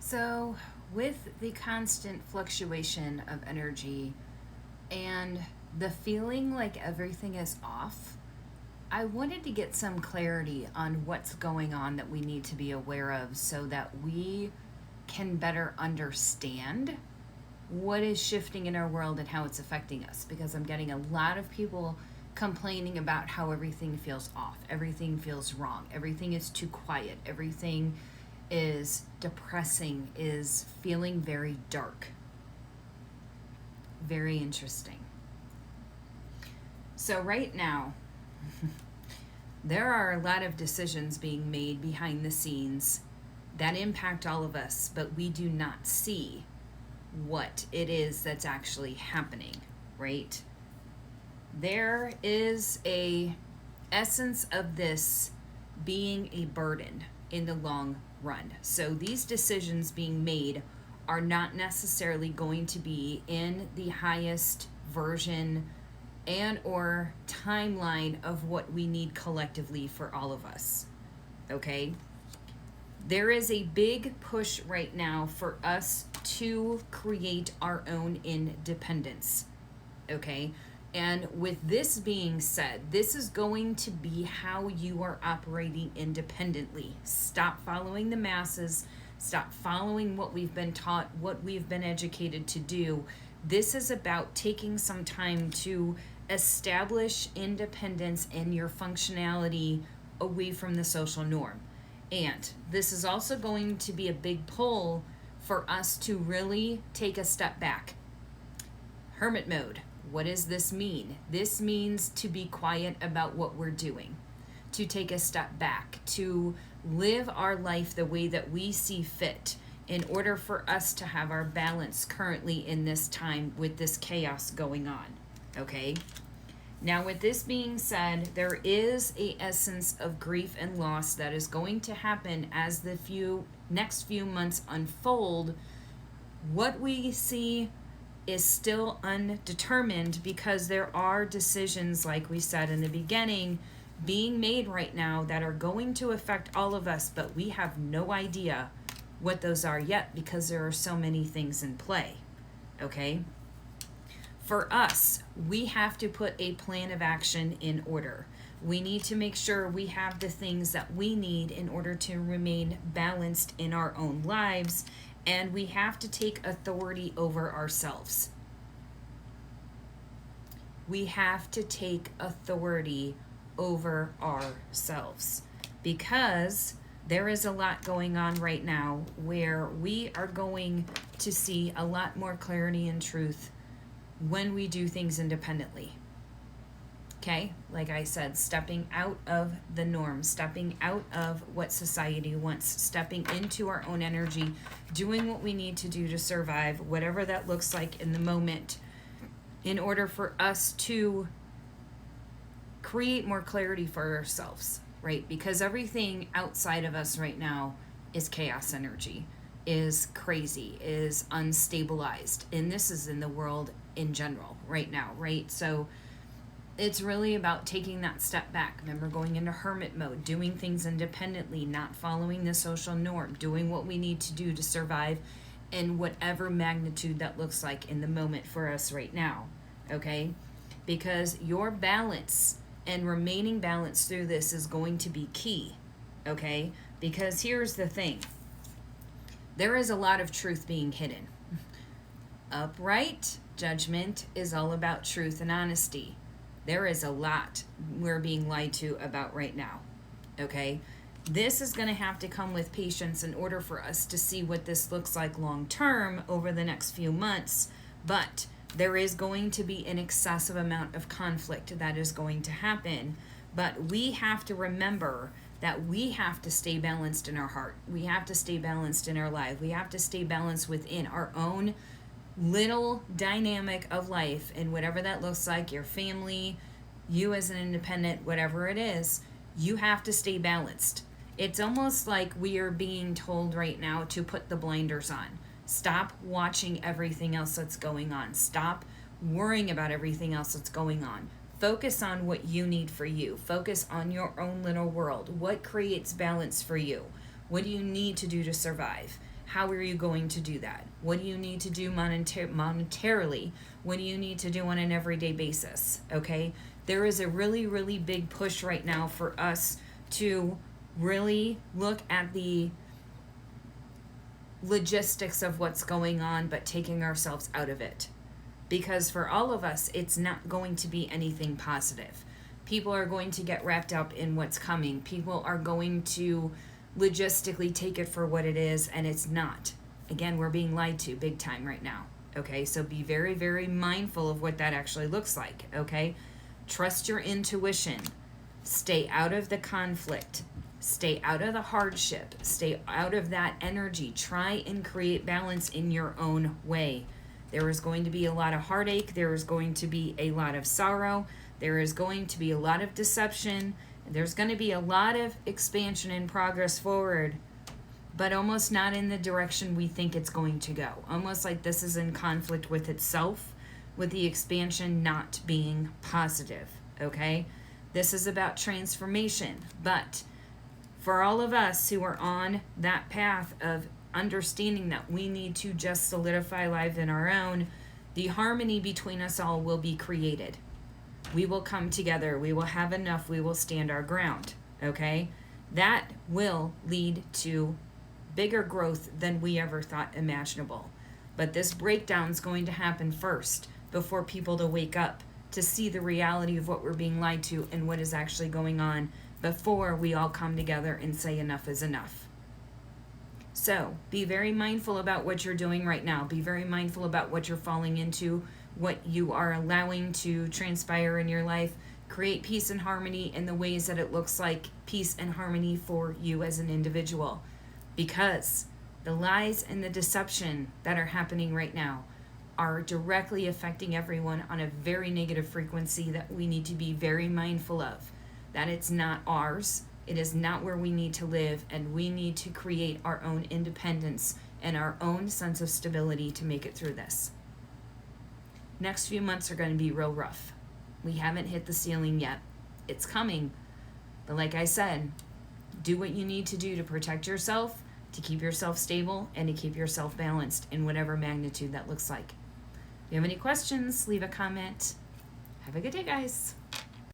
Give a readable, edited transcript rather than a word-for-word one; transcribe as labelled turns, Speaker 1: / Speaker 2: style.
Speaker 1: So, with the constant fluctuation of energy and the feeling like everything is off, I wanted to get some clarity on what's going on that we need to be aware of so that we can better understand what is shifting in our world and how it's affecting us. Because I'm getting a lot of people complaining about how everything feels off, everything feels wrong, everything is too quiet, everything is depressing, is feeling very dark. Very interesting. So, right now, there are a lot of decisions being made behind the scenes that impact all of us, but we do not see what it is that's actually happening, right? There is a essence of this being a burden in the long run. So these decisions being made are not necessarily going to be in the highest version and or timeline of what we need collectively for all of us. Okay? There is a big push right now for us to create our own independence. Okay? And with this being said, this is going to be how you are operating independently. Stop following the masses. Stop following what we've been taught, what we've been educated to do. This is about taking some time to establish independence and your functionality away from the social norm. And this is also going to be a big pull for us to really take a step back. Hermit mode. What does this mean? This means to be quiet about what we're doing, to take a step back, to live our life the way that we see fit in order for us to have our balance currently in this time with this chaos going on. Okay? Now, with this being said, there is a essence of grief and loss that is going to happen as the next few months unfold. What we see is still undetermined because there are decisions, like we said in the beginning, being made right now that are going to affect all of us, but we have no idea what those are yet because there are so many things in play. Okay? For us, we have to put a plan of action in order. We need to make sure we have the things that we need in order to remain balanced in our own lives, and we have to take authority over ourselves. We have to take authority over ourselves because there is a lot going on right now where we are going to see a lot more clarity and truth when we do things independently. Okay, like I said, stepping out of the norm, stepping out of what society wants, stepping into our own energy, doing what we need to do to survive, whatever that looks like in the moment, in order for us to create more clarity for ourselves, right? Because everything outside of us right now is chaos energy, is crazy, is unstabilized. And this is in the world in general right now, right? So it's really about taking that step back. Remember, going into hermit mode, doing things independently, not following the social norm, doing what we need to do to survive in whatever magnitude that looks like in the moment for us right now, okay? Because your balance and remaining balanced through this is going to be key, okay? Because here's the thing. There is a lot of truth being hidden. Upright judgment is all about truth and honesty. There is a lot we're being lied to about right now, okay? This is going to have to come with patience in order for us to see what this looks like long term over the next few months, but there is going to be an excessive amount of conflict that is going to happen, but we have to remember that we have to stay balanced in our heart. We have to stay balanced in our life. We have to stay balanced within our own little dynamic of life, and whatever that looks like, your family, you as an independent, whatever it is, you have to stay balanced. It's almost like we are being told right now to put the blinders on. Stop watching everything else that's going on. Stop worrying about everything else that's going on. Focus on what you need for you. Focus on your own little world. What creates balance for you? What do you need to do to survive? How are you going to do that? What do you need to do monetarily? What do you need to do on an everyday basis? Okay? There is a really, really big push right now for us to really look at the logistics of what's going on, but taking ourselves out of it. Because for all of us, it's not going to be anything positive. People are going to get wrapped up in what's coming. People are going to logistically take it for what it is, and it's not. Again, we're being lied to big time right now. Okay, so be very, very mindful of what that actually looks like. Okay, trust your intuition. Stay out of the conflict. Stay out of the hardship. Stay out of that energy. Try and create balance in your own way. There is going to be a lot of heartache. There is going to be a lot of sorrow. There is going to be a lot of deception. There's going to be a lot of expansion and progress forward, but almost not in the direction we think it's going to go. Almost like this is in conflict with itself, with the expansion not being positive, okay? This is about transformation, but for all of us who are on that path of understanding that we need to just solidify life in our own, the harmony between us all will be created. We will come together. We will have enough. We will stand our ground. Okay? That will lead to bigger growth than we ever thought imaginable. But this breakdown is going to happen first before people to wake up to see the reality of what we're being lied to and what is actually going on before we all come together and say enough is enough. So be very mindful about what you're doing right now. Be very mindful about what you're falling into, what you are allowing to transpire in your life. Create peace and harmony in the ways that it looks like peace and harmony for you as an individual. Because the lies and the deception that are happening right now are directly affecting everyone on a very negative frequency that we need to be very mindful of. That it's not ours. It is not where we need to live, and we need to create our own independence and our own sense of stability to make it through this. Next few months are going to be real rough. We haven't hit the ceiling yet. It's coming. But like I said, do what you need to do to protect yourself, to keep yourself stable, and to keep yourself balanced in whatever magnitude that looks like. If you have any questions, leave a comment. Have a good day, guys.